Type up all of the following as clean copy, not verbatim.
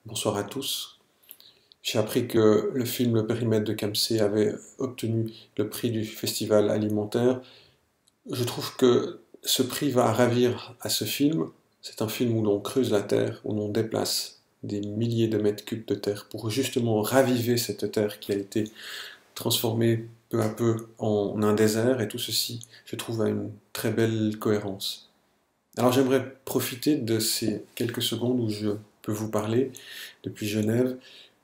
Bonsoir à tous. J'ai appris que le film Le Périmètre de Kamsé avait obtenu le prix du festival alimentaire. Je trouve que ce prix va ravir à ce film. C'est un film où l'on creuse la terre, où l'on déplace des milliers de mètres cubes de terre pour justement raviver cette terre qui a été transformée peu à peu en un désert, et tout ceci, je trouve, a une très belle cohérence. Alors j'aimerais profiter de ces quelques secondes où je peux vous parler depuis Genève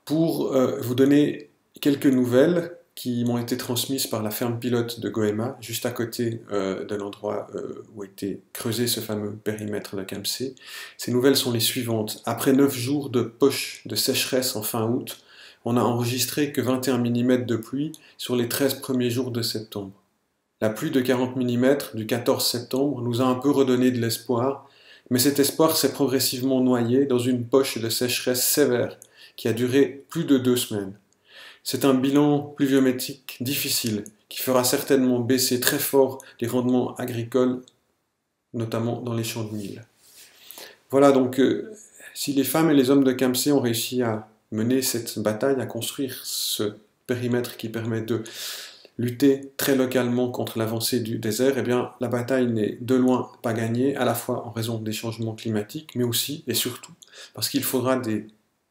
pour vous donner quelques nouvelles qui m'ont été transmises par la ferme pilote de Goéma, juste à côté de l'endroit où a été creusé ce fameux périmètre de Kamsé. Ces nouvelles sont les suivantes. Après 9 jours de poche de sécheresse en fin août, on n'a enregistré que 21 mm de pluie sur les 13 premiers jours de septembre. La pluie de 40 mm du 14 septembre nous a un peu redonné de l'espoir, mais cet espoir s'est progressivement noyé dans une poche de sécheresse sévère qui a duré plus de 2 semaines. C'est un bilan pluviométrique difficile qui fera certainement baisser très fort les rendements agricoles, notamment dans les champs de mil. Voilà donc, si les femmes et les hommes de Kamsé ont réussi à mener cette bataille, à construire ce périmètre qui permet de lutter très localement contre l'avancée du désert, eh bien, la bataille n'est de loin pas gagnée, à la fois en raison des changements climatiques, mais aussi et surtout parce qu'il faudra des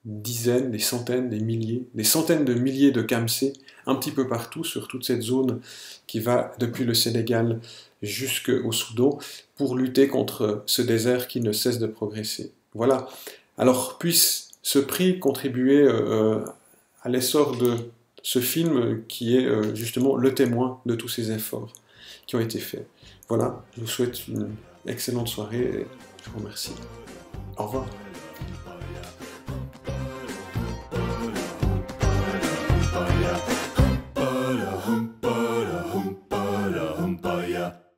dizaines, des centaines, des centaines de milliers de Kamsé un petit peu partout sur toute cette zone qui va depuis le Sénégal jusqu'au Soudan pour lutter contre ce désert qui ne cesse de progresser. Voilà. Alors, puisse ce prix contribuer à l'essor de ce film qui est justement le témoin de tous ces efforts qui ont été faits. Voilà, je vous souhaite une excellente soirée et je vous remercie. Au revoir. Yeah.